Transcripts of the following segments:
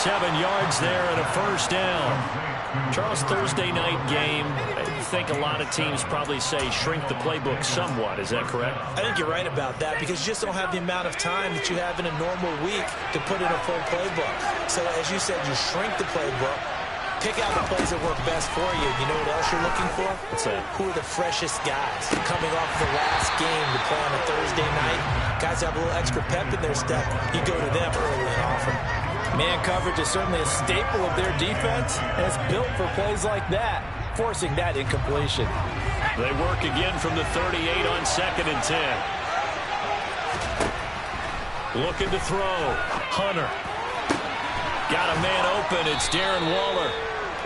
7 yards there and a first down. Charles, Thursday night game, I think a lot of teams probably say shrink the playbook somewhat. Is that correct? I think you're right about that because you just don't have the amount of time that you have in a normal week to put in a full playbook. So as you said, you shrink the playbook, pick out the plays that work best for you. You know what else you're looking for? What's that? Who are the freshest guys coming off the last game to play on a Thursday night? Guys have a little extra pep in their step. You go to them early and often. Man coverage is certainly a staple of their defense, and it's built for plays like that, forcing that incompletion. They work again from the 38 on 2nd and 10. Looking to throw. Hunter. Got a man open. It's Darren Waller.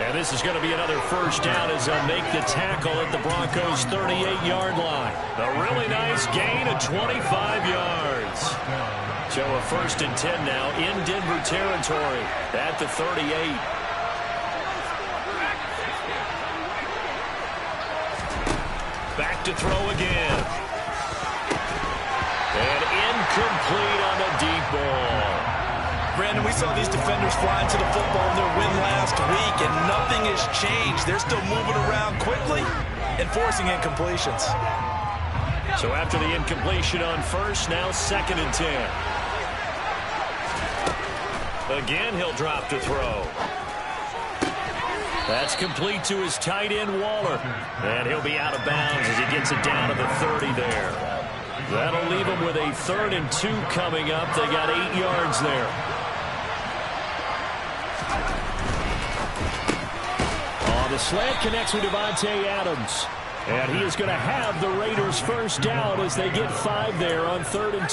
And this is going to be another first down as they'll make the tackle at the Broncos' 38-yard line. A really nice gain of 25 yards. So a 1st and 10 now in Denver territory at the 38. Back to throw again. And incomplete on the deep ball. Brandon, we saw these defenders fly into the football in their win last week, and nothing has changed. They're still moving around quickly and forcing incompletions. So after the incompletion on 1st, now 2nd and 10. Again, he'll drop to throw. That's complete to his tight end, Waller. And he'll be out of bounds as he gets it down to the 30 there. That'll leave him with a 3rd and 2 coming up. They got 8 yards there. The slant connects with Davante Adams. And he is going to have the Raiders first down as they get 5 there on 3rd and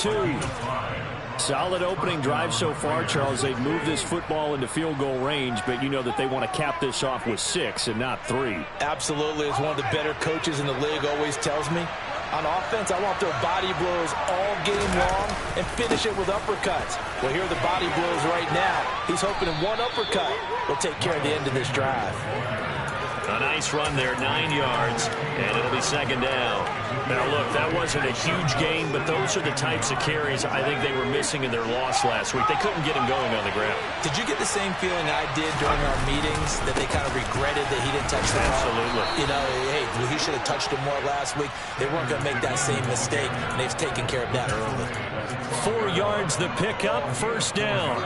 2. Solid opening drive so far, Charles. They've moved this football into field goal range, but you know that they want to cap this off with 6 and not 3. Absolutely. As one of the better coaches in the league always tells me, on offense, I want their body blows all game long and finish it with uppercuts. Well, here are the body blows right now. He's hoping in one uppercut will take care of the end of this drive. A nice run there, 9 yards, and it'll be 2nd down. Now, look, that wasn't a huge gain, but those are the types of carries I think they were missing in their loss last week. They couldn't get him going on the ground. Did you get the same feeling I did during our meetings, that they kind of regretted that he didn't touch the ball? Absolutely. You know, hey, he should have touched it more last week. They weren't going to make that same mistake, and they've taken care of that early. 4 yards the pickup, 1st down.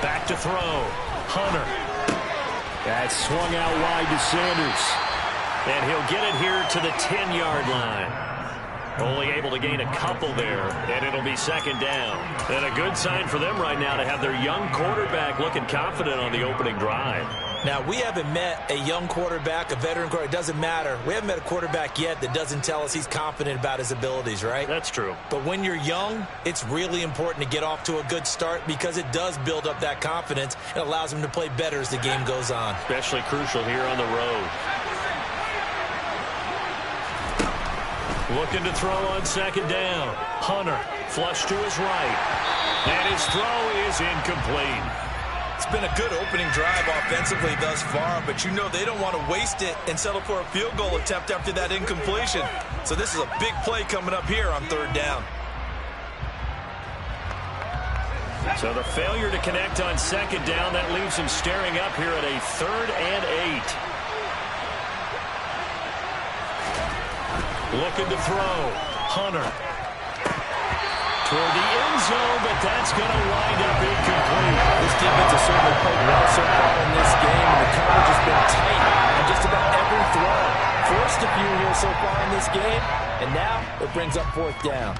Back to throw. Hunter. That's swung out wide to Sanders. And he'll get it here to the 10-yard line. Only able to gain a couple there, and it'll be 2nd down. And a good sign for them right now to have their young quarterback looking confident on the opening drive. Now, we haven't met a young quarterback, a veteran quarterback. It doesn't matter. We haven't met a quarterback yet that doesn't tell us he's confident about his abilities, right? That's true. But when you're young, it's really important to get off to a good start because it does build up that confidence. It allows him to play better as the game goes on. Especially crucial here on the road. Looking to throw on 2nd down. Hunter, flush to his right. And his throw is incomplete. It's been a good opening drive offensively thus far, but you know they don't want to waste it and settle for a field goal attempt after that incompletion. So this is a big play coming up here on 3rd down. So the failure to connect on 2nd down, that leaves him staring up here at a 3rd and 8. Looking to throw. Hunter. Toward the end zone, but that's going to wind up incomplete. This defense has certainly played well so far in this game, and the coverage has been tight on just about every throw. Forced a few here so far in this game, and now it brings up 4th down.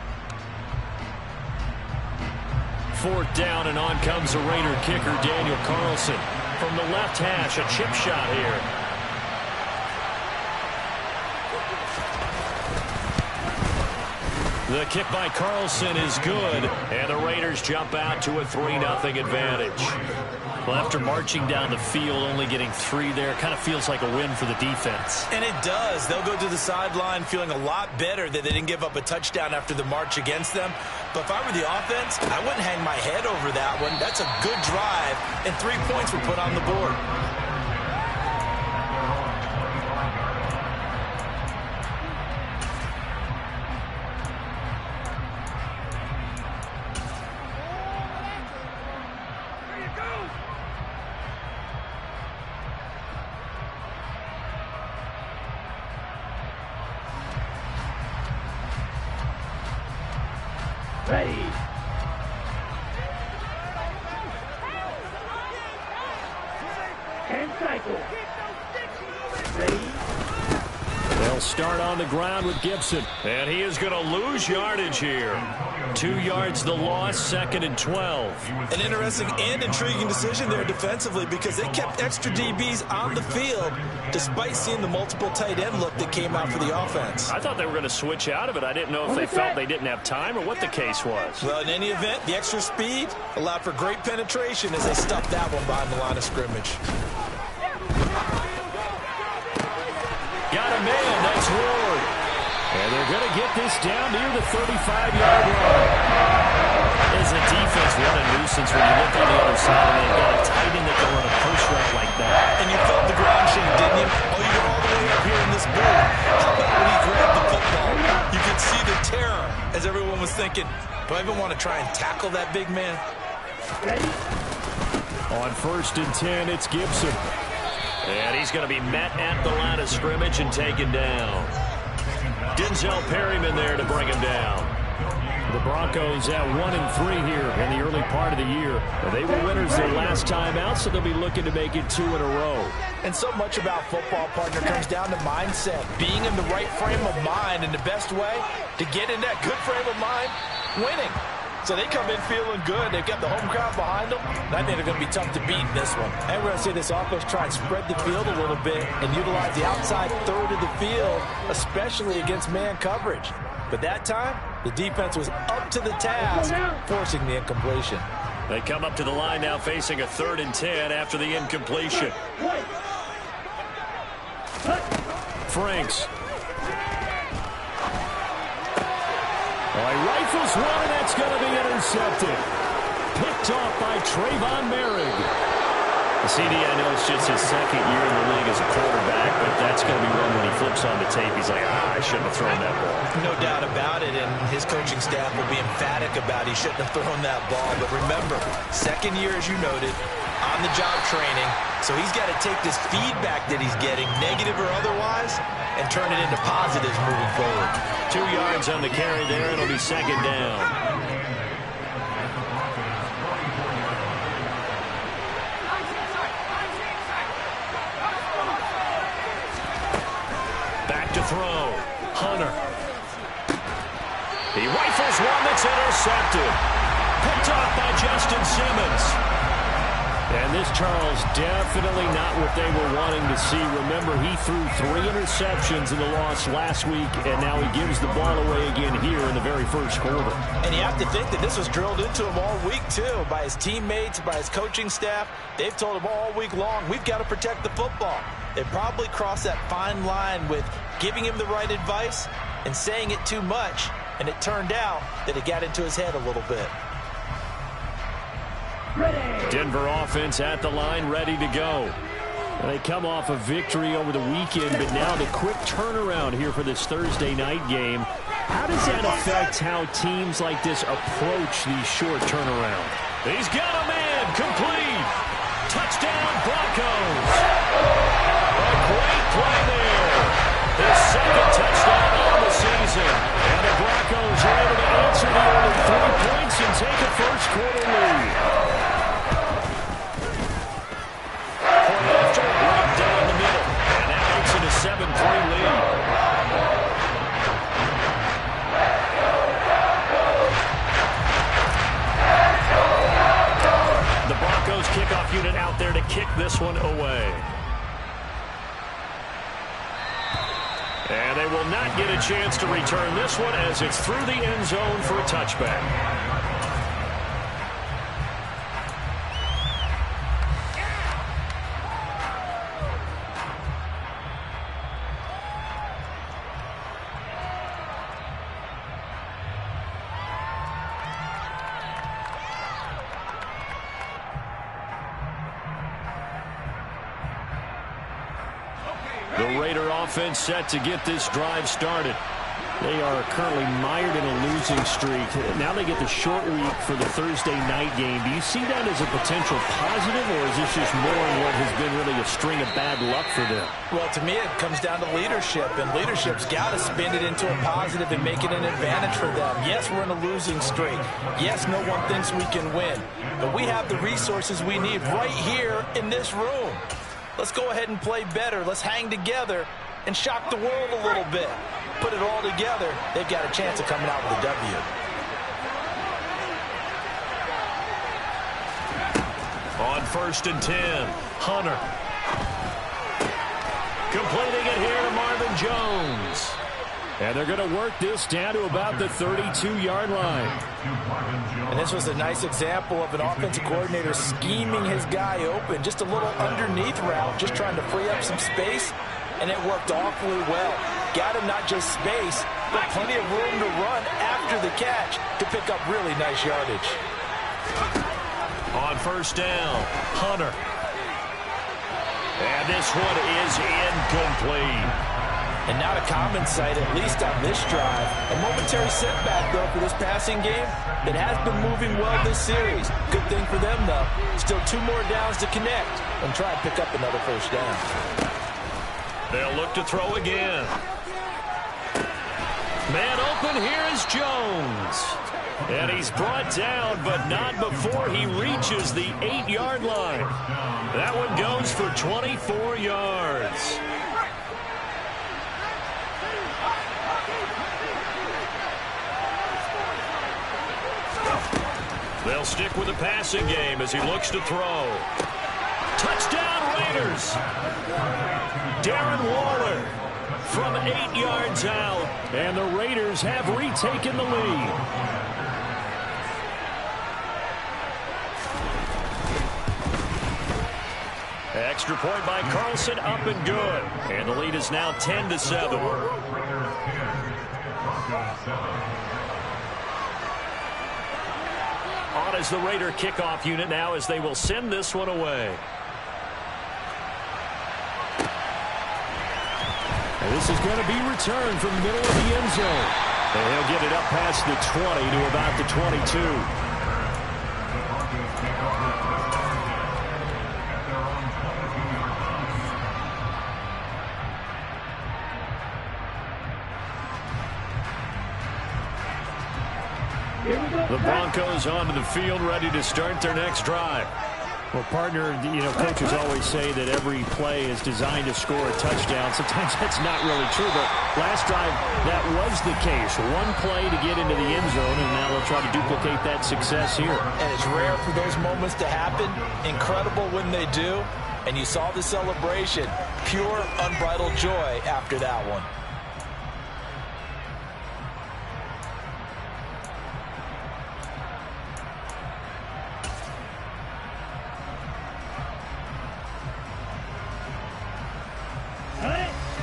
4th down, and on comes the Raider kicker, Daniel Carlson. From the left hash, a chip shot here. The kick by Carlson is good, and the Raiders jump out to a 3-0 advantage. Well, after marching down the field, only getting 3 there, kind of feels like a win for the defense. And it does. They'll go to the sideline feeling a lot better that they didn't give up a touchdown after the march against them. But if I were the offense, I wouldn't hang my head over that one. That's a good drive, and 3 points were put on the board. Ready. And cycle. Ready. They'll start on the ground with Gibson. And he is going to lose yardage here. 2 yards the loss, 2nd and 12. An interesting and intriguing decision there defensively because they kept extra DBs on the field despite seeing the multiple tight end look that came out for the offense. I thought they were going to switch out of it. I didn't know if they felt they didn't have time or what the case was. Well, in any event, the extra speed allowed for great penetration as they stuffed that one behind the line of scrimmage. Got a man, that's Ward. And they're going to get this down near the 35-yard line. As a defense, what a nuisance when you look on the other side and they've got a tight end that can run a push route like that. And you felt the ground shake, didn't you? Oh, you got all the way up here in this booth. How about when he grabbed the football? You could see the terror as everyone was thinking, do I even want to try and tackle that big man? On 1st and 10, it's Gibson. And he's going to be met at the line of scrimmage and taken down. Denzel Perryman there to bring him down. The Broncos at 1-3 here in the early part of the year. They were winners their last time out, so they'll be looking to make it 2 in a row. And so much about football, partner, comes down to mindset. Being in the right frame of mind, and the best way to get in that good frame of mind, winning. So they come in feeling good. They've got the home crowd behind them. And I think they're going to be tough to beat in this one. And we're going to see this offense try and spread the field a little bit and utilize the outside third of the field, especially against man coverage. But that time, the defense was up to the task, forcing the incompletion. They come up to the line now facing a 3rd and 10 after the incompletion. Franks. Well, he rifles one, and that's going to be intercepted. Picked off by Trayvon Merrick. The CD, I know it's just his 2nd year in the league as a quarterback, but that's going to be one when he flips on the tape. He's like, I shouldn't have thrown that ball. No doubt about it, and his coaching staff will be emphatic about he shouldn't have thrown that ball. But remember, 2nd year, as you noted, on-the-job training, so he's got to take this feedback that he's getting, negative or otherwise, and turn it into positives moving forward. 2 yards on the carry there. It'll be 2nd down. Back to throw. Hunter. He rifles one that's intercepted. Picked off by Justin Simmons. And this, Charles, definitely not what they were wanting to see. Remember, he threw 3 interceptions in the loss last week, and now he gives the ball away again here in the very first quarter. And you have to think that this was drilled into him all week, too, by his teammates, by his coaching staff. They've told him all week long, we've got to protect the football. They probably crossed that fine line with giving him the right advice and saying it too much, and it turned out that it got into his head a little bit. Denver offense at the line, ready to go. And they come off a victory over the weekend, but now the quick turnaround here for this Thursday night game. How does that affect how teams like this approach these short turnarounds? He's got a man, complete. Touchdown, Broncos. A great play there. His 2nd touchdown on the season. And the Broncos are able to answer the early 3 points and take a first quarter lead. Right down the middle. And that makes it a 7-3 lead. The Broncos kickoff unit out there to kick this one away. And they will not get a chance to return this one as it's through the end zone for a touchback. The Raider offense set to get this drive started. They are currently mired in a losing streak. Now they get the short week for the Thursday night game. Do you see that as a potential positive, or is this just more in what has been really a string of bad luck for them? Well, to me, it comes down to leadership, and leadership's got to spin it into a positive and make it an advantage for them. Yes, we're in a losing streak. Yes, no one thinks we can win, but we have the resources we need right here in this room. Let's go ahead and play better. Let's hang together and shock the world a little bit. Put it all together, they've got a chance of coming out with a W. On 1st and 10, Hunter. Completing it here to Marvin Jones. And they're going to work this down to about the 32-yard line. And this was a nice example of an offensive coordinator scheming his guy open. Just a little underneath route, just trying to free up some space, and it worked awfully well. Got him not just space, but plenty of room to run after the catch to pick up really nice yardage. On 1st down, Hunter. And this one is incomplete. And not a common sight, at least on this drive. A momentary setback, though, for this passing game that has been moving well this series. Good thing for them, though. Still 2 more downs to connect and try and pick up another 1st down. They'll look to throw again. Man open, here is Jones. And he's brought down, but not before he reaches the 8-yard line. That one goes for 24 yards. They'll stick with the passing game as he looks to throw. Touchdown Raiders! Darren Waller from 8 yards out, and the Raiders have retaken the lead. Extra point by Carlson, up and good. And the lead is now 10-7. On is the Raider kickoff unit now as they will send this one away. And this is going to be returned from the middle of the end zone. And he'll get it up past the 20 to about the 22. The Broncos onto the field, ready to start their next drive. Well, partner, coaches always say that every play is designed to score a touchdown. Sometimes that's not really true, but last drive, that was the case. One play to get into the end zone, and now they'll try to duplicate that success here. And it's rare for those moments to happen. Incredible when they do. And you saw the celebration. Pure, unbridled joy after that one.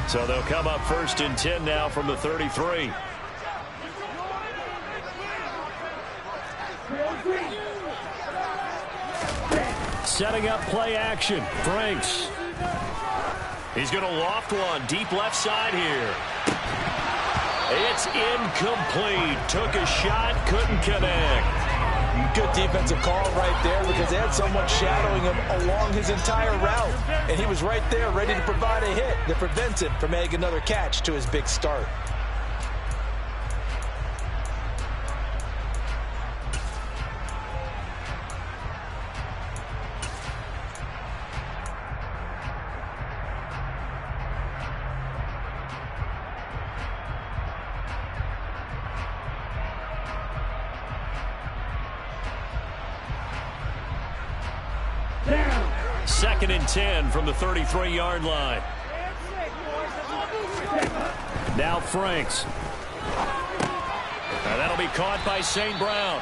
So they'll come up 1st and 10 now from the 33. Setting up play action. Franks. He's going to loft one deep left side here. It's incomplete. Took a shot, couldn't connect. Good defensive call right there because they had someone shadowing him along his entire route. And he was right there ready to provide a hit that prevents him from making another catch to his big start. Second and 10 from the 33-yard line. Now Franks. And that'll be caught by St. Brown.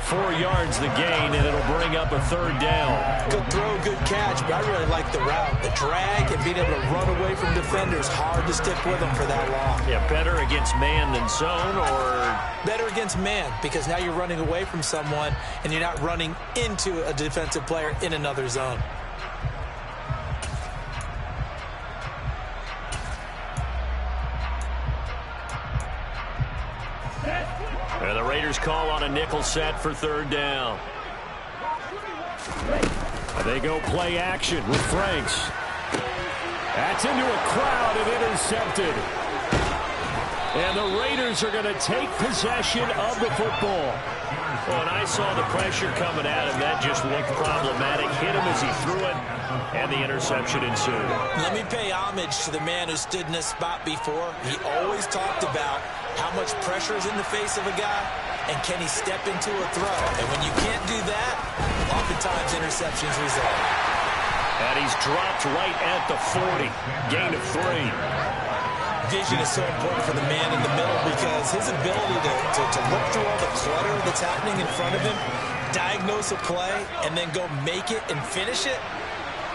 4 yards the gain, and it'll bring up a 3rd down. Good throw, good catch, but I really like the route. The drag and being able to run away from defenders. Hard to stick with them for that long. Yeah, better against man than zone, or? Better against man, because now you're running away from someone, and you're not running into a defensive player in another zone. And the Raiders call on a nickel set for third down. They go play action with Franks. That's into a crowd and intercepted. And the Raiders are going to take possession of the football. Well, and I saw the pressure coming at him. That just looked problematic. Hit him as he threw it, and the interception ensued. Let me pay homage to the man who stood in this spot before. He always talked about how much pressure is in the face of a guy, and can he step into a throw. And when you can't do that, oftentimes interceptions result. And he's dropped right at the 40. Gain of 3. Vision is so important for the man in the middle because his ability to look through all the clutter that's happening in front of him, diagnose a play, and then go make it and finish it,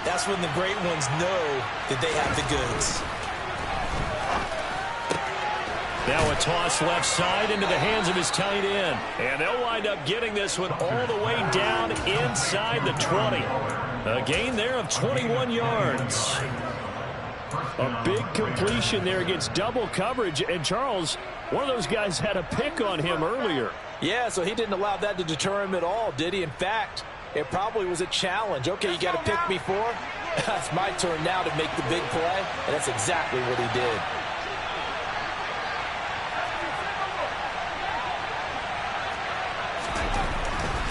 that's when the great ones know that they have the goods. Now a toss left side into the hands of his tight end. And they'll wind up getting this one all the way down inside the 20. A gain there of 21 yards. A big completion there against double coverage. And Charles, one of those guys had a pick on him earlier. Yeah, so he didn't allow that to deter him at all, did he? In fact, it probably was a challenge. Okay, you got to pick me for? It's my turn now to make the big play. And that's exactly what he did.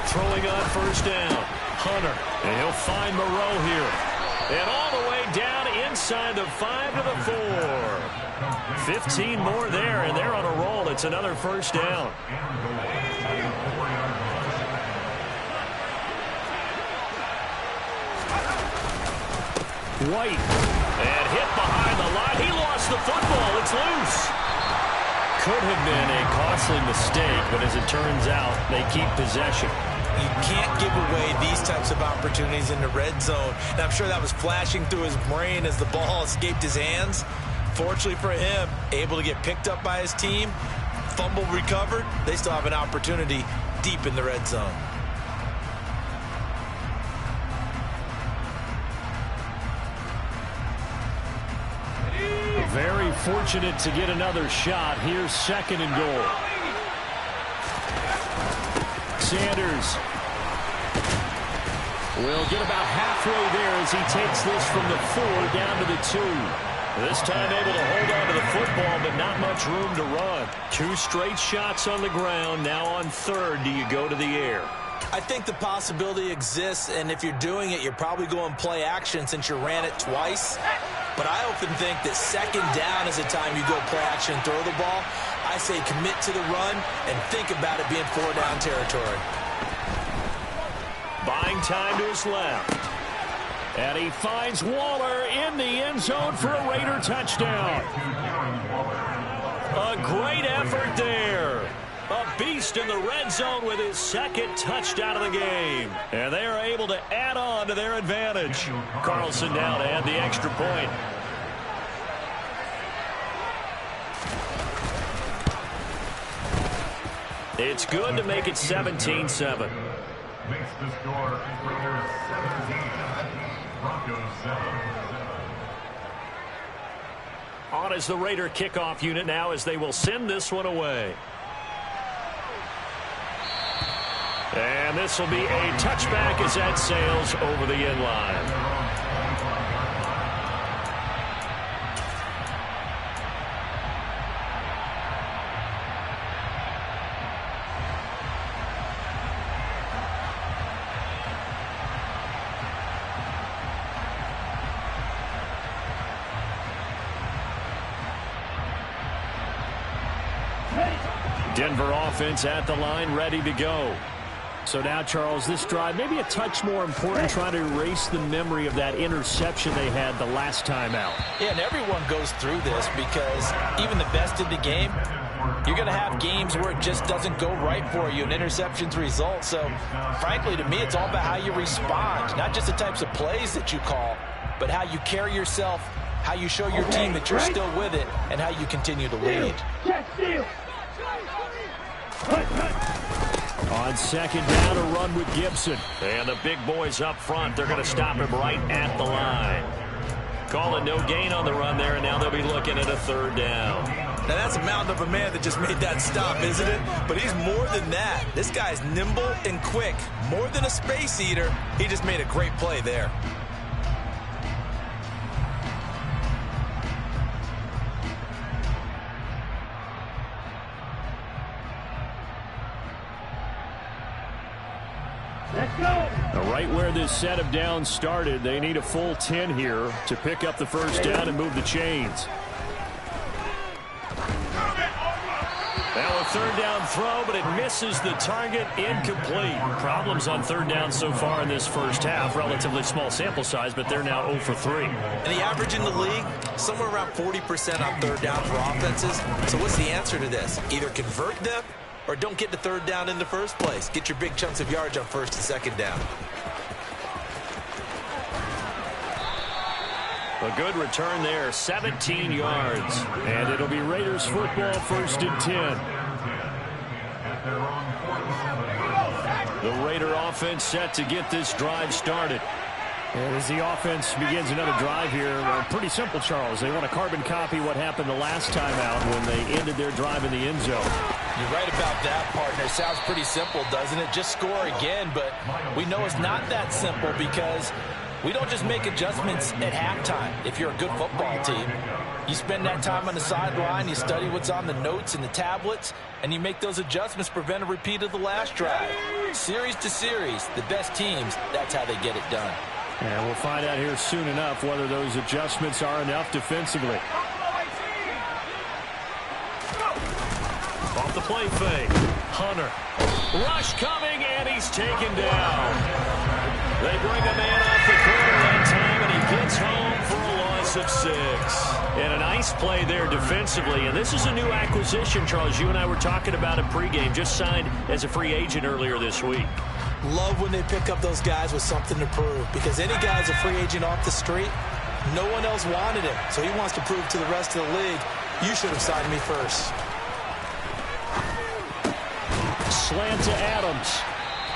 Throwing on first down. Hunter. And he'll find Moreau here. And all the way down inside the 5 to the 4. 15 more there, and they're on a roll. It's another first down. White. And hit behind the line. He lost the football. It's loose. Could have been a costly mistake, but as it turns out, they keep possession. You can't give away these types of opportunities in the red zone. And I'm sure that was flashing through his brain as the ball escaped his hands. Fortunately for him, able to get picked up by his team, fumble recovered. They still have an opportunity deep in the red zone. Very fortunate to get another shot. Here's second and goal. Sanders will get about halfway there as he takes this from the 4 down to the 2. This time able to hold on to the football, but not much room to run. 2 straight shots on the ground. Now on third, do you go to the air? I think the possibility exists, and if you're doing it, you're probably going play action since you ran it twice. But I often think that second down is the time you go play action and throw the ball. I say commit to the run and think about it being 4-down territory. Buying time to his left. And he finds Waller in the end zone for a Raider touchdown. A great effort there. A beast in the red zone with his second touchdown of the game. And they are able to add on to their advantage. Carlson now to add the extra point. It's good to make it 17-7. Makes the score Raiders 17, Broncos 7. On is the Raider kickoff unit now as they will send this one away. And this will be a touchback as that sails over the end line. Denver offense at the line, ready to go. So now, Charles, this drive maybe a touch more important, trying to erase the memory of that interception they had the last time out. Yeah, and everyone goes through this because even the best in the game, you're going to have games where it just doesn't go right for you and interceptions result. So, frankly, to me, it's all about how you respond, not just the types of plays that you call, but how you carry yourself, how you show your team that you're still with it, and how you continue to lead. On second down, a run with Gibson. And the big boys up front, they're going to stop him right at the line. Calling no gain on the run there, and now they'll be looking at a third down. Now, that's a mountain of a man that just made that stop, isn't it? But he's more than that. This guy's nimble and quick. More than a space eater. He just made a great play there. Right where this set of downs started, they need a full 10 here to pick up the first down and move the chains. Now a third down throw, but it misses the target, incomplete. Problems on third down so far in this first half. Relatively small sample size, but they're now 0 for 3. And the average in the league, somewhere around 40% on third down for offenses. So what's the answer to this? Either convert them or don't get to third down in the first place. Get your big chunks of yards on first and second down. A good return there, 17 yards. And it'll be Raiders football, first and 10. The Raider offense set to get this drive started. And as the offense begins another drive here, pretty simple, Charles. They want to carbon copy what happened the last time out when they ended their drive in the end zone. You're right about that, partner. Sounds pretty simple, doesn't it? Just score again, but we know it's not that simple because we don't just make adjustments at halftime. If you're a good football team, you spend that time on the sideline, you study what's on the notes and the tablets, and you make those adjustments, prevent a repeat of the last drive. Series to series, the best teams, that's how they get it done. And we'll find out here soon enough whether those adjustments are enough defensively. Off the play fake. Hunter. Rush coming, and he's taken down. They bring a man off the corner that time, and he gets home for a loss of 6. And a nice play there defensively. And this is a new acquisition, Charles. You and I were talking about it pregame. Just signed as a free agent earlier this week. Love when they pick up those guys with something to prove, because any guy's a free agent off the street, no one else wanted him. So he wants to prove to the rest of the league, you should have signed me first. Slant to Adams.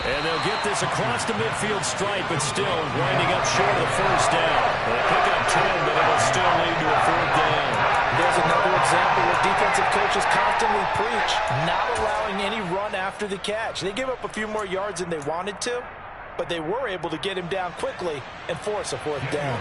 And they'll get this across the midfield stripe, but still winding up short of the first down. They'll pick up 10, but it'll still lead to a fourth down. There's another example where defensive coaches constantly preach, not allowing any run after the catch. They give up a few more yards than they wanted to, but they were able to get him down quickly and force a fourth down.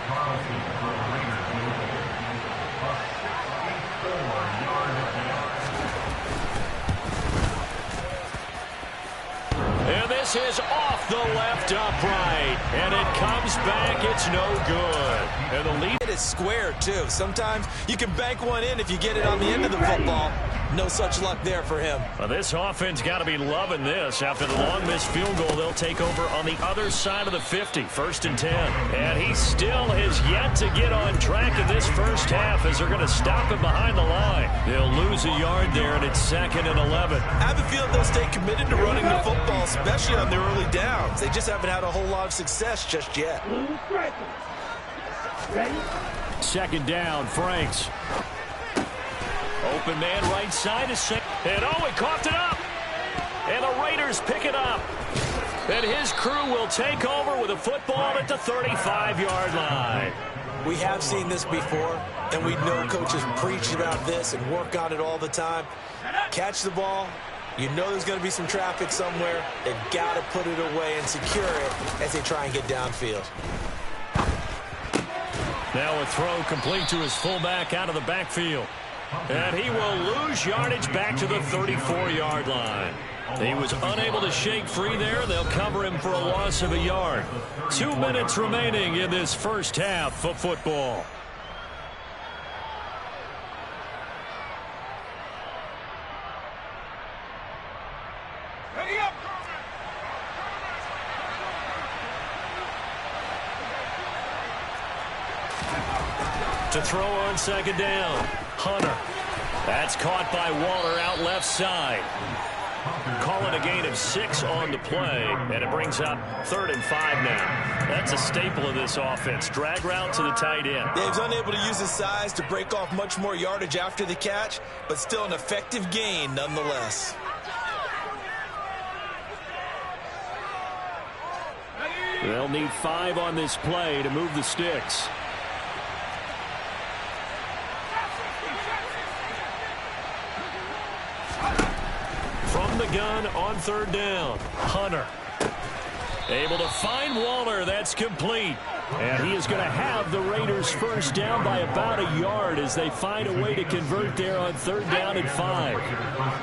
And this is off the left upright. And it comes back. It's no good. And the lead is square, too. Sometimes you can bank one in if you get it on the end of the football. No such luck there for him. Well, this offense got to be loving this. After the long missed field goal, they'll take over on the other side of the 50, first and 10. And he still has yet to get on track in this first half as they're going to stop him behind the line. They'll lose a yard there, and it's 2nd and 11. I have a feeling they'll stay committed to running the football, especially on their early downs. They just haven't had a whole lot of success just yet. Second down, Franks. Open man right side is set. And oh, he coughed it up. And the Raiders pick it up. And his crew will take over with a football at the 35-yard line. We have seen this before, and we know coaches preach about this and work on it all the time. Catch the ball. You know there's going to be some traffic somewhere. They've got to put it away and secure it as they try and get downfield. Now a throw complete to his fullback out of the backfield. And he will lose yardage back to the 34-yard line. He was unable to shake free there. They'll cover him for a loss of a yard. 2 minutes remaining in this first half of football. To throw on second down. Hunter. That's caught by Waller out left side. Calling a gain of 6 on the play, and it brings up 3rd and 5 now. That's a staple of this offense. Drag route to the tight end. Dave's unable to use his size to break off much more yardage after the catch, but still an effective gain nonetheless. They'll need 5 on this play to move the sticks. gun on third down. Hunter able to find Waller. That's complete. And he is going to have the Raiders first down by about a yard as they find a way to convert there on third down and 5.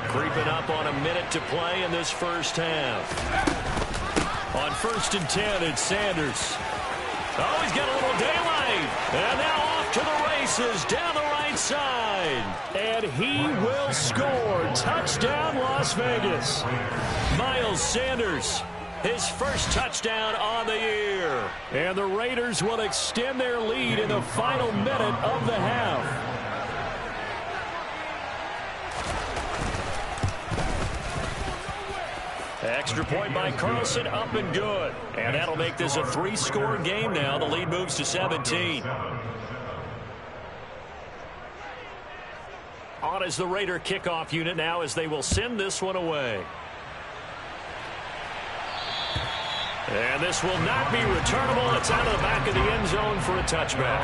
Creeping up on a minute to play in this first half. On 1st and 10, it's Sanders. Oh, he's got a little daylight. And now off to the races down the right side. And he will score. Touchdown, Las Vegas. Miles Sanders, his first touchdown on the year. And the Raiders will extend their lead in the final minute of the half. Extra point by Carlson, up and good. And that'll make this a 3-score game now. The lead moves to 17. On is the Raider kickoff unit now as they will send this one away. And this will not be returnable. It's out of the back of the end zone for a touchback.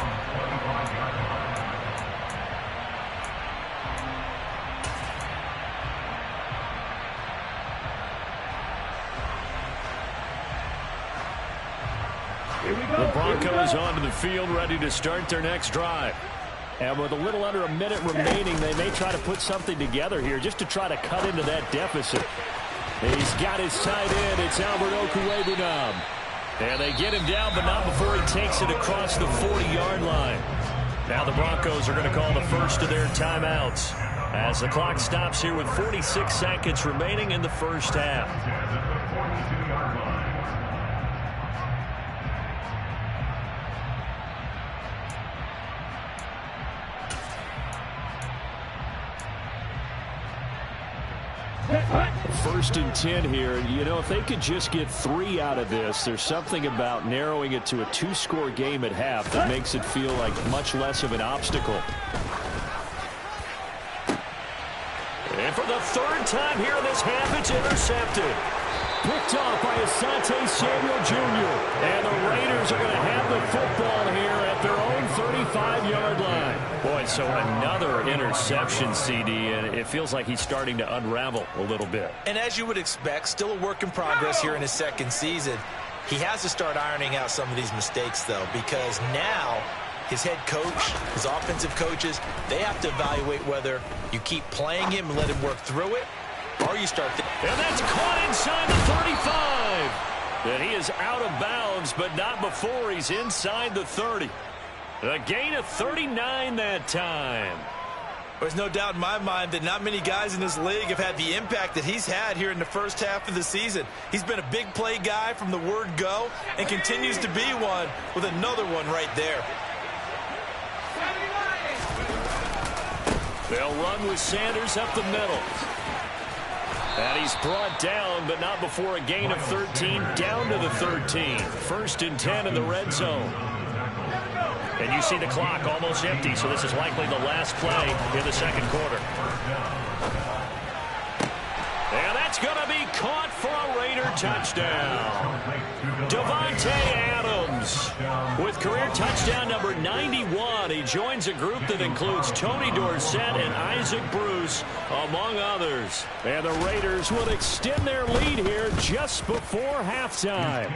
The Broncos onto the field, ready to start their next drive. And with a little under a minute remaining, they may try to put something together here just to try to cut into that deficit. He's got his tight end. It's Albert Okwuegbunam. And they get him down, but not before he takes it across the 40-yard line. Now the Broncos are going to call the first of their timeouts as the clock stops here with 46 seconds remaining in the first half. First and 10 here. You know, if they could just get 3 out of this, there's something about narrowing it to a 2-score game at half that makes it feel like much less of an obstacle. And for the 3rd time here in this half, it's intercepted. Picked off by Asante Samuel Jr. And the Raiders are going to have the football here at their own 35-yard line. Boy, so another interception, CD, and it feels like he's starting to unravel a little bit. And as you would expect, still a work in progress here in his 2nd season. He has to start ironing out some of these mistakes, though, because now his head coach, his offensive coaches, they have to evaluate whether you keep playing him and let him work through it, or you start... And that's caught inside the 35. And he is out of bounds, but not before he's inside the 30. A gain of 39 that time. There's no doubt in my mind that not many guys in this league have had the impact that he's had here in the first half of the season. He's been a big play guy from the word go and continues to be one with another one right there. They'll run with Sanders up the middle. And he's brought down, but not before a gain of 13, down to the 13. 1st and 10 in the red zone. And you see the clock almost empty, so this is likely the last play in the 2nd quarter. And that's going to be caught for a Raider touchdown. Davante Adams with career touchdown number 91. He joins a group that includes Tony Dorsett and Isaac Bruce, among others. And the Raiders will extend their lead here just before halftime.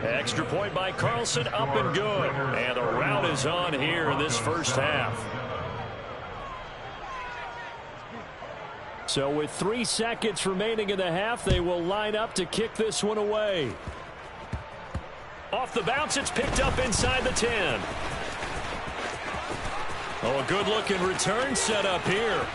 Extra point by Carlson, up and good. And the route is on here in this first half. So with 3 seconds remaining in the half, they will line up to kick this one away. Off the bounce, it's picked up inside the 10. Oh, a good-looking return set up here.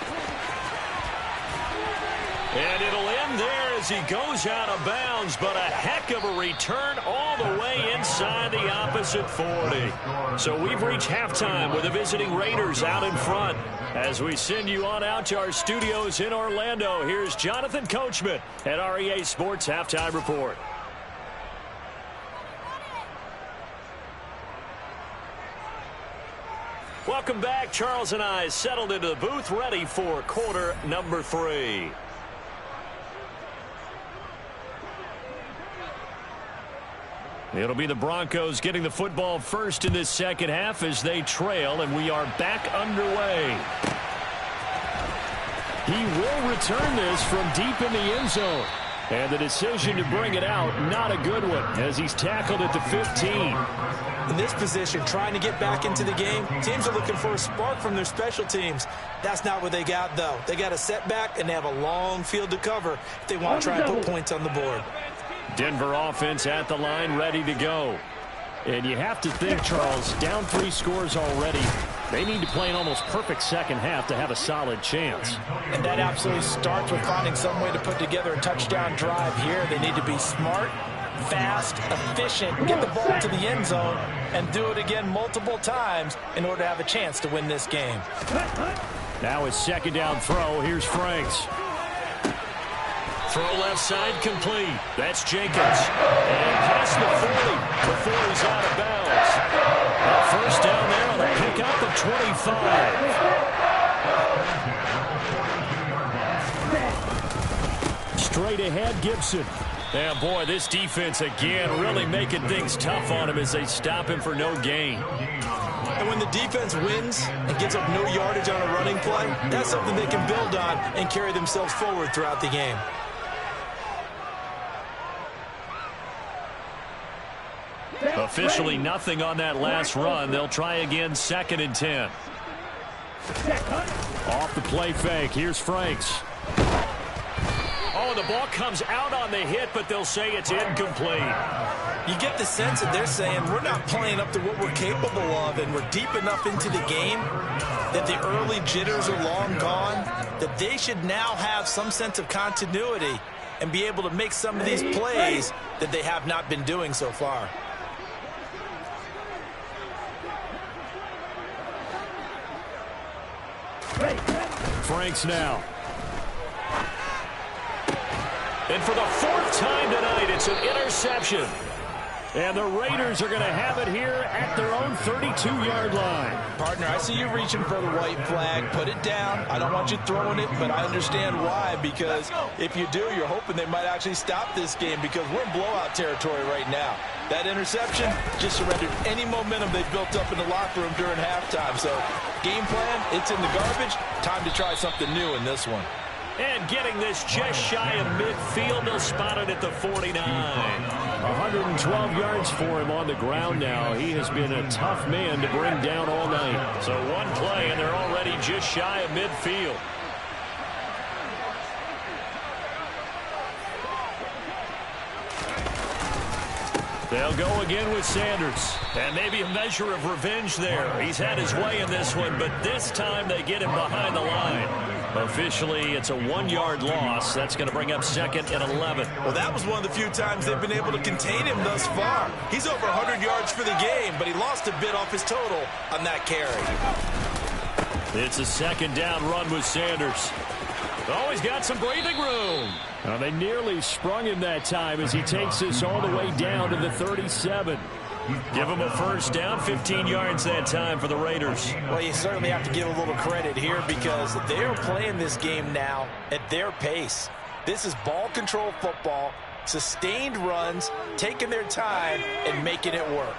And it'll end there as he goes out of bounds, but a heck of a return all the way inside the opposite 40. So we've reached halftime with the visiting Raiders out in front. As we send you on out to our studios in Orlando, here's Jonathan Coachman at REA Sports Halftime Report. Welcome back. Charles and I settled into the booth, ready for quarter number 3. It'll be the Broncos getting the football first in this second half as they trail, and we are back underway. He will return this from deep in the end zone. And the decision to bring it out, not a good one, as he's tackled at the 15. In this position, trying to get back into the game, teams are looking for a spark from their special teams. That's not what they got, though. They got a setback, and they have a long field to cover if they want to try and put points on the board. Denver offense at the line, ready to go. And you have to think, Charles, down 3 scores already. They need to play an almost perfect second half to have a solid chance. And that absolutely starts with finding some way to put together a touchdown drive here. They need to be smart, fast, efficient, get the ball to the end zone, and do it again multiple times in order to have a chance to win this game. Now his second down throw. Here's Franks. Throw left side complete. That's Jenkins. And past the 40 before he's out of bounds. First down there on the pick up the 25. Straight ahead, Gibson. And boy, this defense again really making things tough on him as they stop him for no gain. And when the defense wins and gives up no yardage on a running play, that's something they can build on and carry themselves forward throughout the game. Officially nothing on that last run. They'll try again, 2nd and 10. Off the play fake. Here's Franks. Oh, the ball comes out on the hit, but they'll say it's incomplete. You get the sense that they're saying we're not playing up to what we're capable of, and we're deep enough into the game that the early jitters are long gone, that they should now have some sense of continuity and be able to make some of these plays that they have not been doing so far. Franks now. And for the 4th time tonight, it's an interception. And the Raiders are going to have it here at their own 32-yard line. Partner, I see you reaching for the white flag. Put it down. I don't want you throwing it, but I understand why. Because if you do, you're hoping they might actually stop this game because we're in blowout territory right now. That interception just surrendered any momentum they built up in the locker room during halftime. So game plan, it's in the garbage. Time to try something new in this one. And getting this just shy of midfield, they'll spot it at the 49. 112 yards for him on the ground now. He has been a tough man to bring down all night. So one play, and they're already just shy of midfield. They'll go again with Sanders. And maybe a measure of revenge there. He's had his way in this one, but this time they get him behind the line. Officially, it's a 1-yard loss. That's going to bring up 2nd and 11. Well, that was one of the few times they've been able to contain him thus far. He's over 100 yards for the game, but he lost a bit off his total on that carry. It's a 2nd down run with Sanders. Oh, he's got some breathing room. They nearly sprung him that time as he takes this all the way down to the 37. Give him a 1st down, 15 yards that time for the Raiders. Well, you certainly have to give a little credit here because they are playing this game now at their pace. This is ball control football, sustained runs, taking their time and making it work.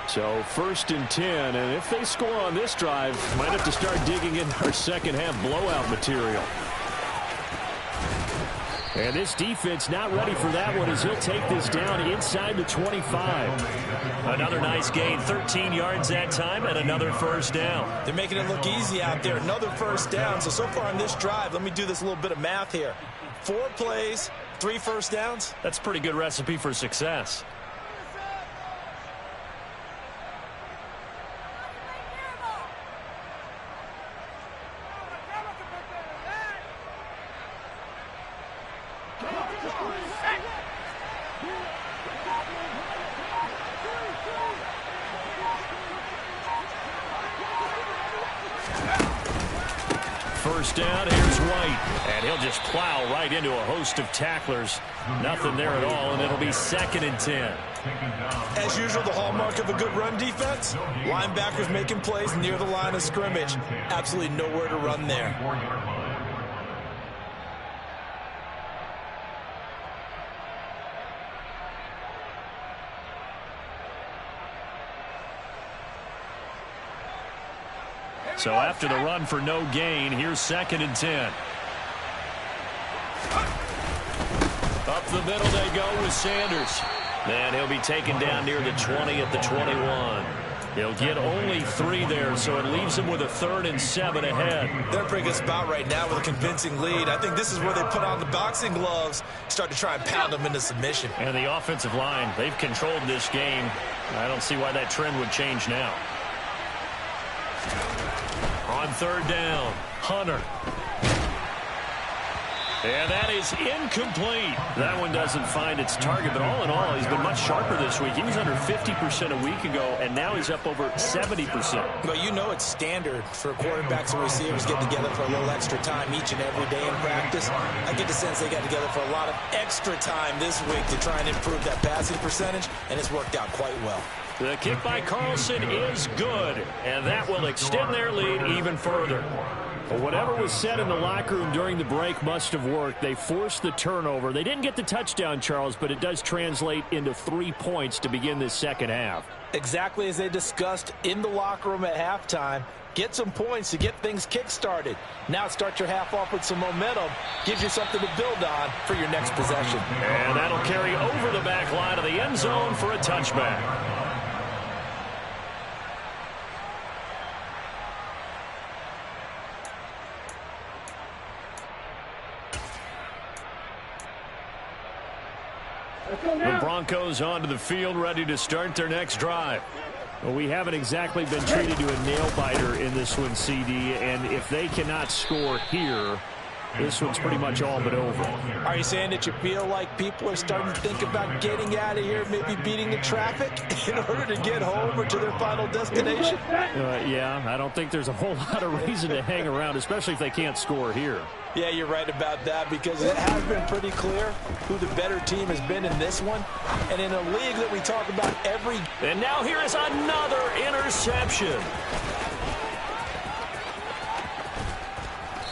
So 1st and 10, and if they score on this drive, might have to start digging in our second half blowout material. And this defense not ready for that one as he'll take this down inside the 25. Another nice gain, 13 yards that time, and another 1st down. They're making it look easy out there. Another 1st down. So far on this drive, let me do this little bit of math here. 4 plays, 3 1st downs. That's a pretty good recipe for success. First down, here's White. And he'll just plow right into a host of tacklers. Nothing there at all, and it'll be 2nd and 10. As usual, the hallmark of a good run defense, linebackers making plays near the line of scrimmage. Absolutely nowhere to run there. So after the run for no gain, here's 2nd and 10. the middle they go with Sanders. And he'll be taken down near the 20 at the 21. He'll get only 3 there, so it leaves him with a 3rd and 7 ahead. They're in a pretty good spot right now with a convincing lead. I think this is where they put on the boxing gloves, start to try and pound them into submission. And the offensive line, they've controlled this game. I don't see why that trend would change now. On 3rd down, Hunter. And that is incomplete. That one doesn't find its target, but all in all, he's been much sharper this week. He was under 50% a week ago, and now he's up over 70%. But you know it's standard for quarterbacks and receivers getting together for a little extra time each and every day in practice. I get the sense they got together for a lot of extra time this week to try and improve that passing percentage, and it's worked out quite well. The kick by Carlson is good, and that will extend their lead even further. Well, whatever was said in the locker room during the break must have worked. They forced the turnover. They didn't get the touchdown, Charles, but it does translate into 3 points to begin this second half. Exactly as they discussed in the locker room at halftime. Get some points to get things kick-started. Now start your half off with some momentum. Gives you something to build on for your next possession. And that'll carry over the back line of the end zone for a touchback. The Broncos onto the field, ready to start their next drive. Well, we haven't exactly been treated to a nail-biter in this one, CD, and if they cannot score here, this one's pretty much all but over. Are you saying that you feel like people are starting to think about getting out of here, maybe beating the traffic in order to get home or to their final destination? Yeah, I don't think there's a whole lot of reason to hang around, especially if they can't score here. Yeah, you're right about that, because it has been pretty clear who the better team has been in this one. And in a league that we talk about every... And now here is another interception.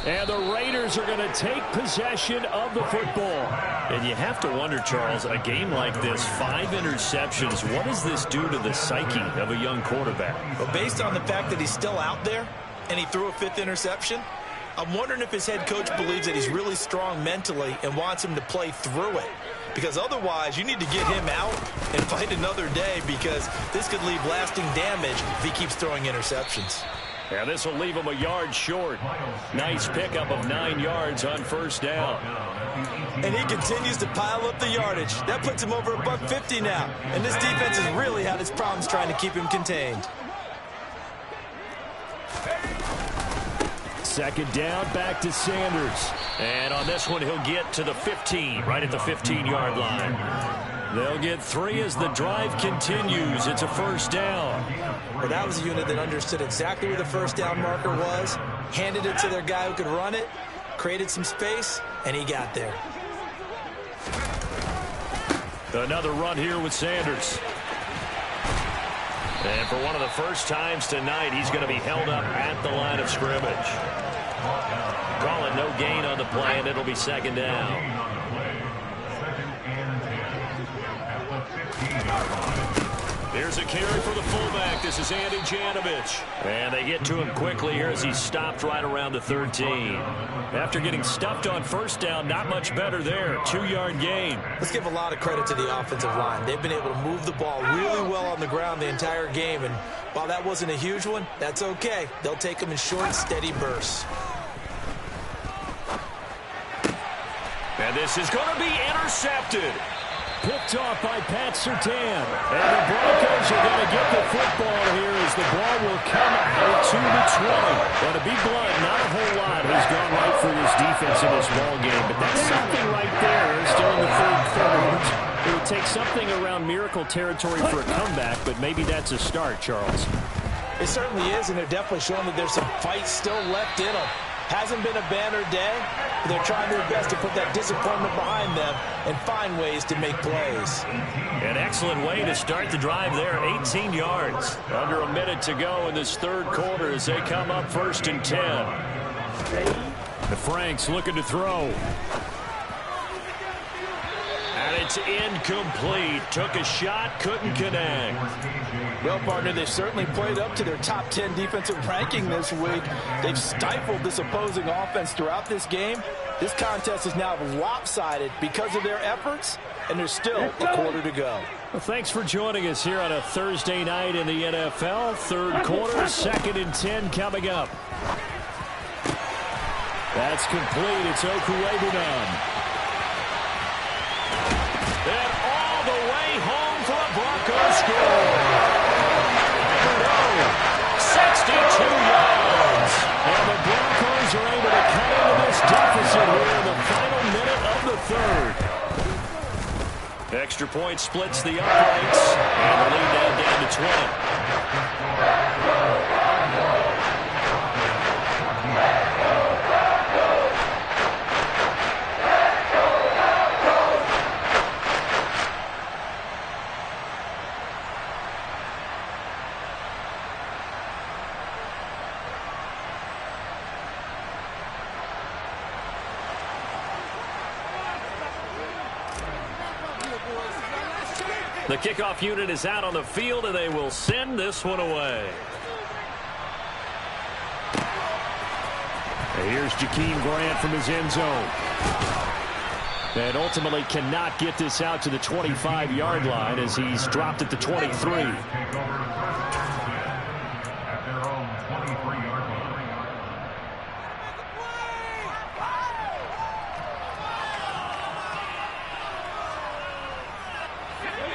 And the Raiders are going to take possession of the football. And you have to wonder, Charles, a game like this, 5 interceptions, what does this do to the psyche of a young quarterback? Well, based on the fact that he's still out there and he threw a 5th interception, I'm wondering if his head coach believes that he's really strong mentally and wants him to play through it. Because otherwise, you need to get him out and fight another day, because this could leave lasting damage if he keeps throwing interceptions. Yeah, this will leave him a yard short. Nice pickup of 9 yards on 1st down. And he continues to pile up the yardage. That puts him over $150 now. And this defense has really had its problems trying to keep him contained. 2nd down, back to Sanders. And on this one, he'll get to the 15, right at the 15-yard line. They'll get 3 as the drive continues. It's a 1st down. Well, that was a unit that understood exactly where the 1st down marker was, handed it to their guy who could run it, created some space, and he got there. Another run here with Sanders. And for one of the first times tonight, he's going to be held up at the line of scrimmage. Call it no gain on the play, and it'll be 2nd down. Here's a carry for the fullback. This is Andy Janovich. And they get to him quickly here as he's stopped right around the 13. After getting stuffed on 1st down, not much better there. 2-yard gain. Let's give a lot of credit to the offensive line. They've been able to move the ball really well on the ground the entire game. And while that wasn't a huge one, that's okay. They'll take them in short, steady bursts. And this is going to be intercepted. Picked off by Pat Surtain. And the Broncos are going to get the football here as the ball will come out to the 20. But to be blunt, not a whole lot has gone right for this defense in this ball game. But that's something right there. Still in the 3rd quarter. It would take something around miracle territory for a comeback, but maybe that's a start, Charles. It certainly is, and they're definitely showing that there's some fight still left in them. Hasn't been a banner day, but they're trying their best to put that disappointment behind them and find ways to make plays. An excellent way to start the drive there, 18 yards. Under a minute to go in this 3rd quarter as they come up 1st and 10. The Franks looking to throw. And it It's incomplete. Took a shot, couldn't connect. Well, partner, they've certainly played up to their top 10 defensive ranking this week. They've stifled this opposing offense throughout this game. This contest is now lopsided because of their efforts, and there's still a quarter to go. Well, thanks for joining us here on a Thursday night in the NFL. Third quarter, 2nd and 10 coming up. That's complete. It's Okuegbunam. And all the way home for a Broncos score. 62 yards. And the Broncos are able to cut into this deficit here in the final minute of the third. Extra point splits the uprights, and the lead now down to 20. The kickoff unit is out on the field, and they will send this one away. And here's Jakeem Grant from his end zone. And ultimately cannot get this out to the 25-yard line as he's dropped at the 23.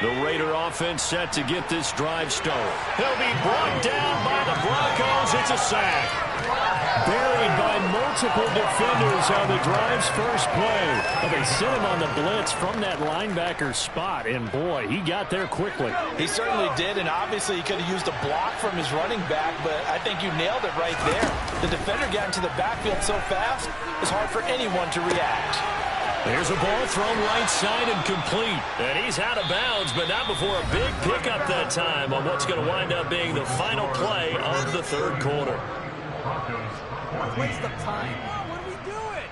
The Raider offense set to get this drive started. He'll be brought down by the Broncos. It's a sack. Buried by multiple defenders on the drive's first play. Well, they sent him on the blitz from that linebacker spot, and boy, he got there quickly. He certainly did, and obviously he could have used a block from his running back, but I think you nailed it right there. The defender got into the backfield so fast, it's hard for anyone to react. There's a ball thrown right side and complete. And he's out of bounds, but not before a big pickup that time on what's going to wind up being the final play of the third quarter. Waste of time. What are we doing?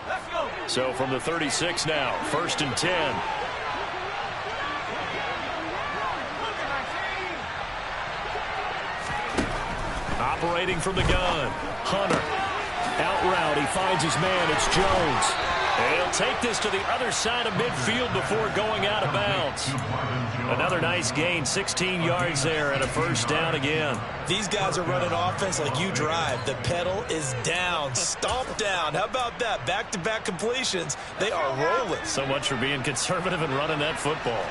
Let's go. So from the 36 now, 1st and 10. Operating from the gun, Hunter. Out route, he finds his man, it's Jones. And he'll take this to the other side of midfield before going out of bounds. Another nice gain, 16 yards there, and a first down again. These guys are running offense like you drive. The pedal is down, stomp down. How about that? Back-to-back completions. They are rolling. So much for being conservative and running that football.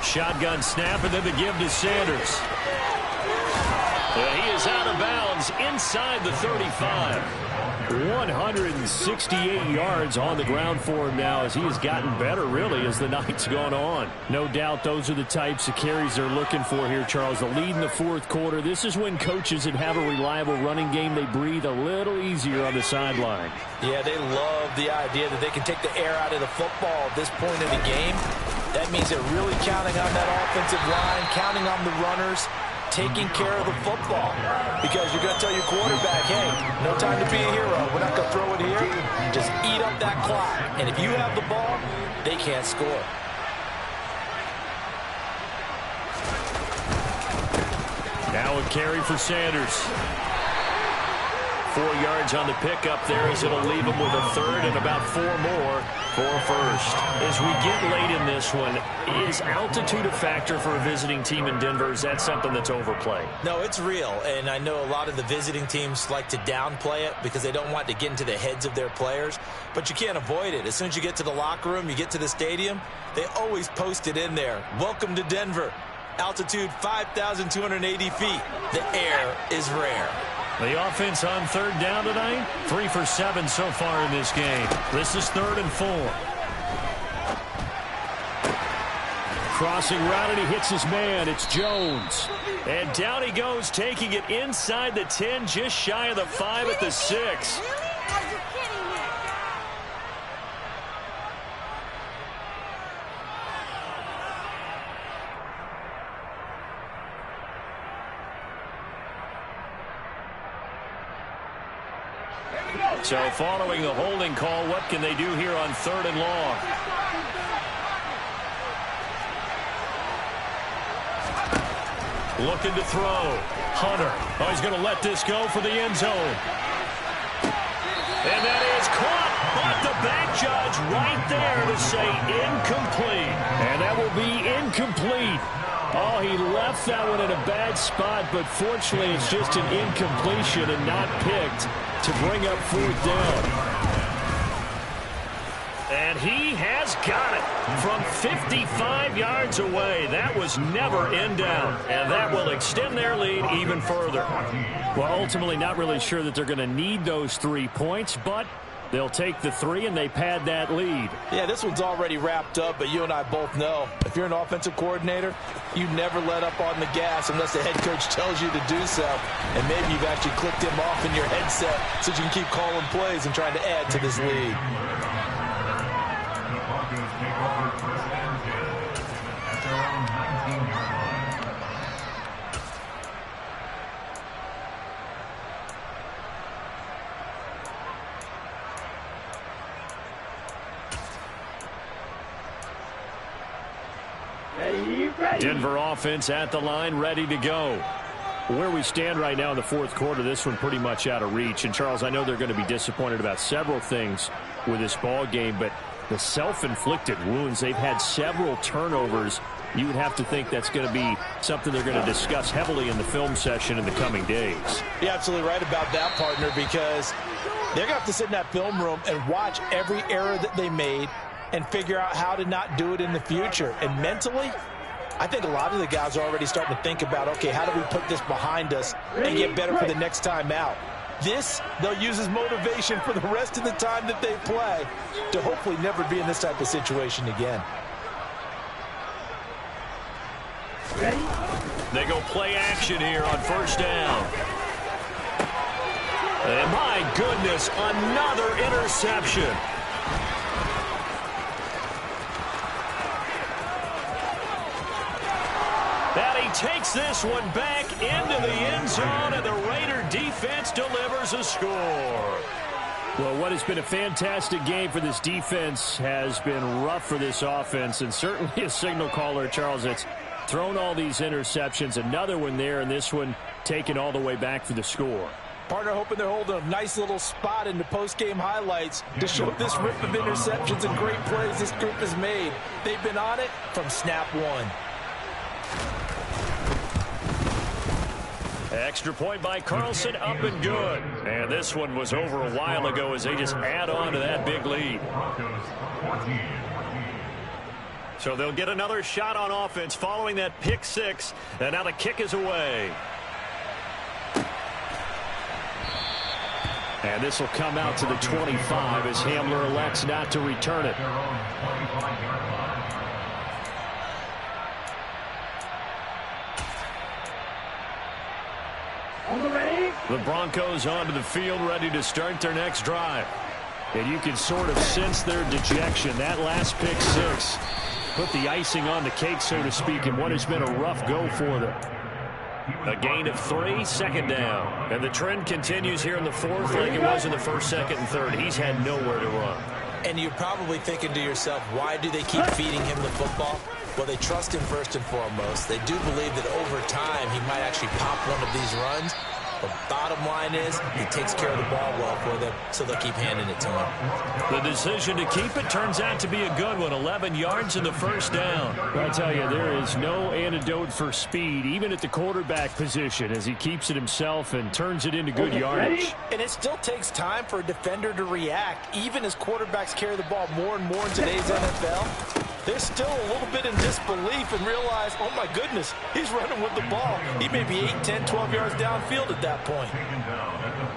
Shotgun snap, and then the give to Sanders. And he is out of bounds inside the 35. 168 yards on the ground for him now as he has gotten better, really, as the night's gone on. No doubt those are the types of carries they're looking for here, Charles. The lead in the fourth quarter. This is when coaches that have a reliable running game, they breathe a little easier on the sideline. Yeah, they love the idea that they can take the air out of the football at this point in the game. That means they're really counting on that offensive line, counting on the runners, taking care of the football. Because you're going to tell your quarterback, hey, no time to be a hero. We're not going to throw it here. Just eat up that clock. And if you have the ball, they can't score. Now a carry for Sanders. 4 yards on the pickup there as it'll leave him with a third and about 4 more for a first. As we get late in this one, is altitude a factor for a visiting team in Denver? Is that something that's overplayed? No, it's real, and I know a lot of the visiting teams like to downplay it because they don't want to get into the heads of their players, but you can't avoid it. As soon as you get to the locker room, you get to the stadium, they always post it in there. Welcome to Denver. Altitude 5,280 feet. The air is rare. The offense on third down tonight, 3 for 7 so far in this game. This is 3rd and 4. Crossing route, and he hits his man. It's Jones. And down he goes, taking it inside the 10, just shy of the 5 at the 6. Are you kidding me? So following the holding call, what can they do here on 3rd and long? Looking to throw. Hunter. Oh, he's going to let this go for the end zone. And that is caught. But the back judge right there to say incomplete. And that will be incomplete. Oh, he left that one in a bad spot, but fortunately it's just an incompletion and not picked to bring up 4th down. And he has got it from 55 yards away. That was never in down, and that will extend their lead even further. Well, ultimately not really sure that they're going to need those 3 points, but they'll take the 3 and they pad that lead. Yeah, this one's already wrapped up, but you and I both know if you're an offensive coordinator, you never let up on the gas unless the head coach tells you to do so. And maybe you've actually clicked him off in your headset so you can keep calling plays and trying to add to this lead. The Broncos take over 1st and 10 at their own 19-yard line. Denver offense at the line, ready to go. Where we stand right now in the 4th quarter, this one pretty much out of reach. And, Charles, I know they're going to be disappointed about several things with this ball game, but the self-inflicted wounds, they've had several turnovers. You would have to think that's going to be something they're going to discuss heavily in the film session in the coming days. You're absolutely right about that, partner, because they're going to have to sit in that film room and watch every error that they made and figure out how to not do it in the future. And mentally, I think a lot of the guys are already starting to think about, okay, how do we put this behind us and get better for the next time out? This, they'll use as motivation for the rest of the time that they play to hopefully never be in this type of situation again. They go play action here on 1st down. And my goodness, another interception. And he takes this one back into the end zone, and the Raider defense delivers a score. Well, what has been a fantastic game for this defense has been rough for this offense, and certainly a signal caller, Charles, that's thrown all these interceptions. Another one there, and this one taken all the way back for the score. Partner hoping they're holding a nice little spot in the post-game highlights to show this rip of interceptions and great plays this group has made. They've been on it from snap one. Extra point by Carlson, up and good. And this one was over a while ago as they just add on to that big lead. Broncos 14. So they'll get another shot on offense following that pick 6. And now the kick is away. And this will come out to the 25 as Hamler elects not to return it. Their own 25-yard line. The Broncos onto the field, ready to start their next drive. And you can sort of sense their dejection. That last pick 6 put the icing on the cake, so to speak, in what has been a rough go for them. A gain of 3, 2nd down. And the trend continues here in the 4th like it was in the 1st, 2nd, and 3rd. He's had nowhere to run. And you're probably thinking to yourself, why do they keep feeding him the football? Well, they trust him first and foremost. They do believe that over time he might actually pop one of these runs. But bottom line is, he takes care of the ball well for them, so they'll keep handing it to him. The decision to keep it turns out to be a good one. 11 yards in the 1st down. I tell you, there is no antidote for speed, even at the quarterback position, as he keeps it himself and turns it into good yardage. And it still takes time for a defender to react. Even as quarterbacks carry the ball more and more in today's NFL, they're still a little bit in disbelief and realize, oh my goodness, he's running with the ball. He may be 8, 10, 12 yards downfield at that point.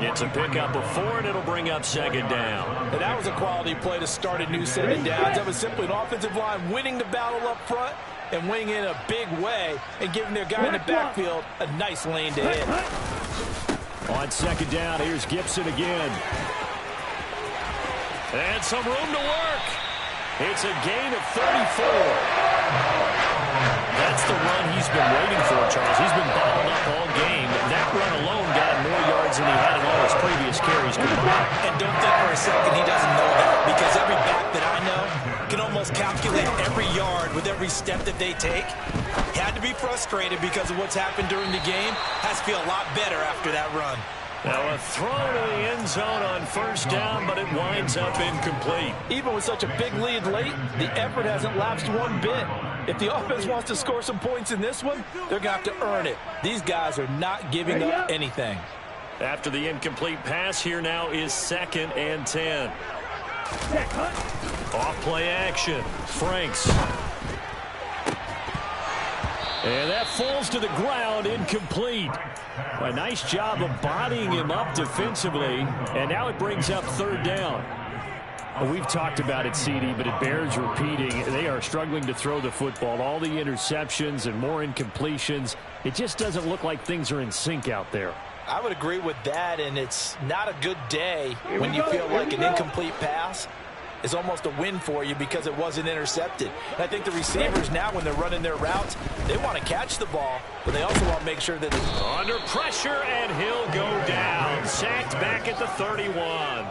It's a pickup of 4, and it'll bring up 2nd down. And that was a quality play to start a new set of downs. That was simply an offensive line winning the battle up front and winning in a big way and giving their guy in the backfield a nice lane to hit. On 2nd down, here's Gibson again. And some room to work. It's a gain of 34. That's the run he's been waiting for, Charles. He's been bottled up all game. That run alone got him more yards than he had in all his previous carries combined. And And don't think for a second he doesn't know that, because every back that I know can almost calculate every yard with every step that they take. He had to be frustrated because of what's happened during the game. Has to feel a lot better after that run. Now a throw to the end zone on first down, but it winds up incomplete. Even with such a big lead late, the effort hasn't lapsed one bit. If the offense wants to score some points in this one, they're going to have to earn it. These guys are not giving up anything. After the incomplete pass, here now is 2nd and 10. Off play action. Franks. And that falls to the ground, incomplete. A nice job of bodying him up defensively, and now it brings up 3rd down. Well, we've talked about it, CD, but it bears repeating. They are struggling to throw the football. All the interceptions and more incompletions. It just doesn't look like things are in sync out there. I would agree with that, and it's not a good day when you feel like an incomplete pass is almost a win for you because it wasn't intercepted. And I think the receivers now, when they're running their routes, they want to catch the ball, but they also want to make sure that they're under pressure, and he'll go down. Sacked back at the 31.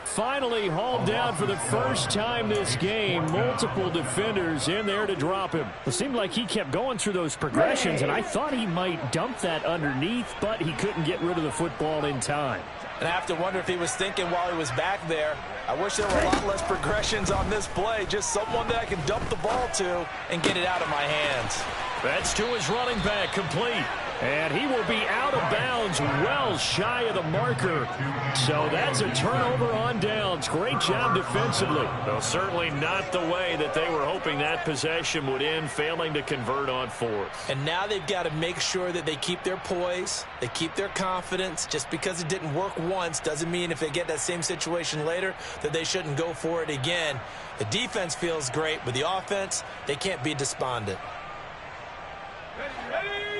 Finally hauled down for the first time this game. Multiple defenders in there to drop him. It seemed like he kept going through those progressions, and I thought he might dump that underneath, but he couldn't get rid of the football in time. And I have to wonder if he was thinking while he was back there, I wish there were a lot less progressions on this play. Just someone that I can dump the ball to and get it out of my hands. That's to his running back, complete. And he will be out of bounds, well shy of the marker. So that's a turnover on downs. Great job defensively. Well, certainly not the way that they were hoping that possession would end, failing to convert on 4th. And now they've got to make sure that they keep their poise, they keep their confidence. Just because it didn't work once doesn't mean if they get that same situation later that they shouldn't go for it again. The defense feels great, but the offense, they can't be despondent.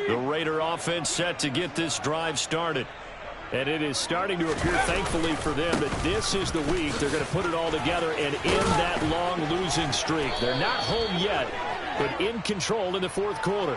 The Raider offense set to get this drive started. And it is starting to appear, thankfully for them, that this is the week they're going to put it all together and end that long losing streak. They're not home yet, but in control in the 4th quarter.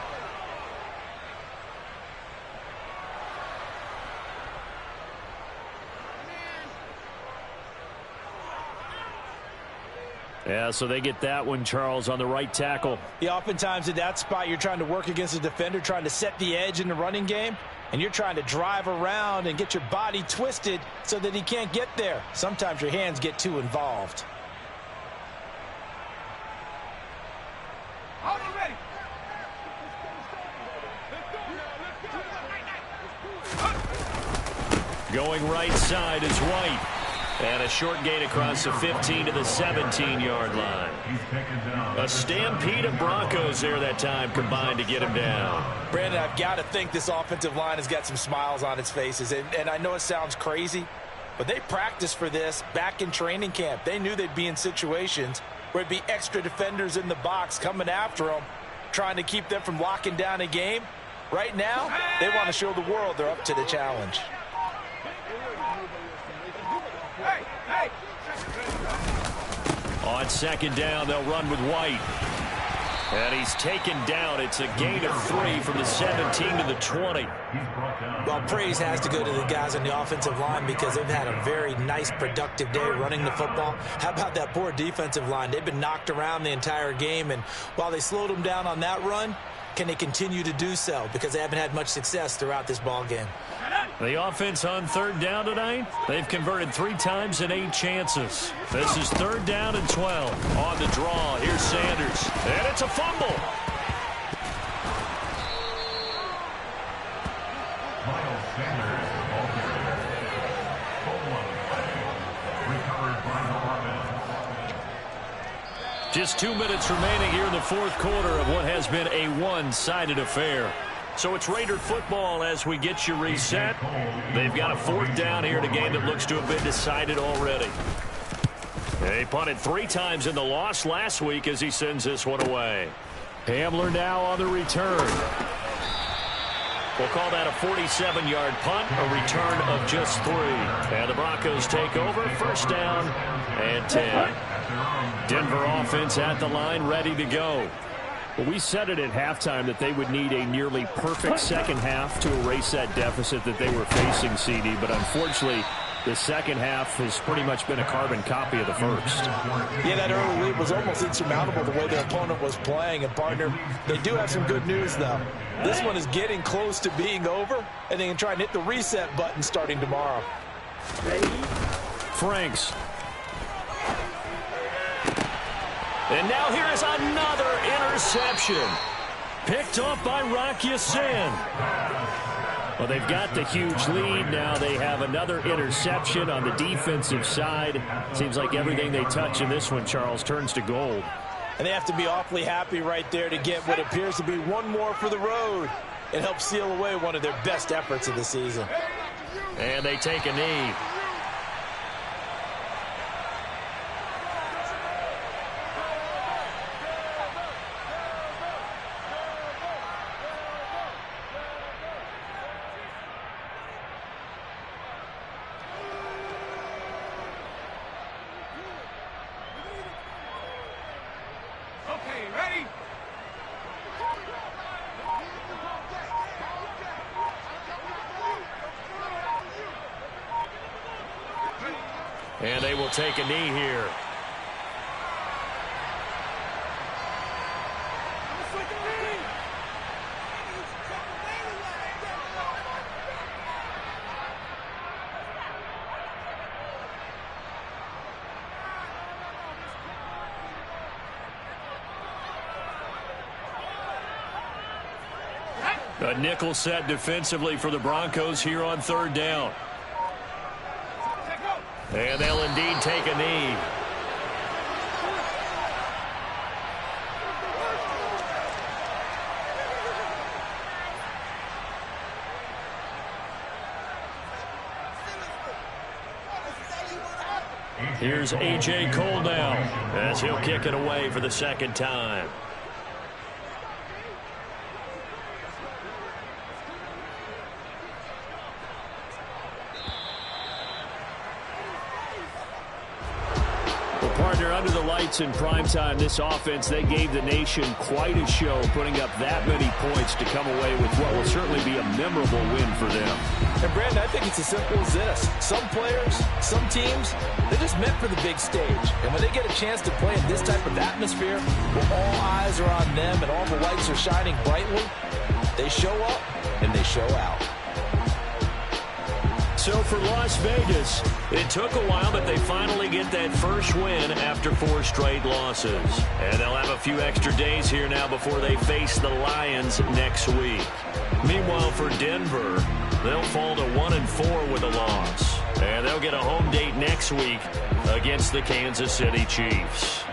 Yeah, so they get that one, Charles, on the right tackle. Yeah, oftentimes at that spot, you're trying to work against a defender, trying to set the edge in the running game, and you're trying to drive around and get your body twisted so that he can't get there. Sometimes your hands get too involved. Going right side is White. And a short gain across the 15 to the 17-yard line. A stampede of Broncos there that time combined to get him down. Brandon, I've got to think this offensive line has got some smiles on its faces. And I know it sounds crazy, but they practiced for this back in training camp. They knew they'd be in situations where it'd be extra defenders in the box coming after them, trying to keep them from locking down a game. Right now, they want to show the world they're up to the challenge. On 2nd down, they'll run with White. And he's taken down. It's a gain of 3 from the 17 to the 20. Well, praise has to go to the guys on the offensive line because they've had a very nice, productive day running the football. How about that poor defensive line? They've been knocked around the entire game, and while they slowed them down on that run, can they continue to do so? Because they haven't had much success throughout this ball game. The offense on 3rd down tonight, they've converted 3 times in 8 chances. This is 3rd down and 12. On the draw, here's Sanders. And it's a fumble. Miles Sanders, ball carrier. Recovered by the offense. Just 2 minutes remaining here in the 4th quarter of what has been a one-sided affair. So it's Raider football as we get you reset. They've got a 4th down here in a game that looks to have been decided already. They punted 3 times in the loss last week as he sends this one away. Hamler now on the return. We'll call that a 47-yard punt, a return of just 3. And the Broncos take over, 1st down and 10. Denver offense at the line, ready to go. Well, we said it at halftime that they would need a nearly perfect second half to erase that deficit that they were facing, CD. But unfortunately, the second half has pretty much been a carbon copy of the first. Yeah, that early lead was almost insurmountable the way their opponent was playing. And, partner, they do have some good news, though. This one is getting close to being over, and they can try and hit the reset button starting tomorrow. Franks. And now here is another interception. Picked off by Rock Ya-Sin. Well, they've got the huge lead. Now they have another interception on the defensive side. Seems like everything they touch in this one, Charles, turns to gold. And they have to be awfully happy right there to get what appears to be one more for the road. It helps seal away one of their best efforts of the season. And they take a knee. And they will take a knee here. A nickel set defensively for the Broncos here on third down. And they'll indeed take a knee. Here's A.J. Cole now as he'll kick it away for the second time. Partner, under the lights in primetime, this offense, they gave the nation quite a show, putting up that many points to come away with what will certainly be a memorable win for them. And, Brandon, I think it's as simple as this. Some players, some teams, they're just meant for the big stage. And when they get a chance to play in this type of atmosphere, where all eyes are on them and all the lights are shining brightly, they show up and they show out. So for Las Vegas, it took a while, but they finally get that first win after 4 straight losses. And they'll have a few extra days here now before they face the Lions next week. Meanwhile, for Denver, they'll fall to 1-4 with a loss. And they'll get a home date next week against the Kansas City Chiefs.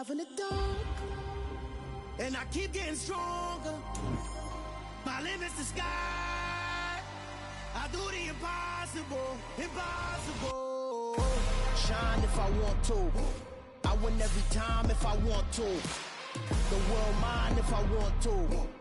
survive in the dark, and I keep getting stronger. My limit's the sky. I do the impossible, impossible. Shine if I want to. I win every time if I want to. The world mine if I want to.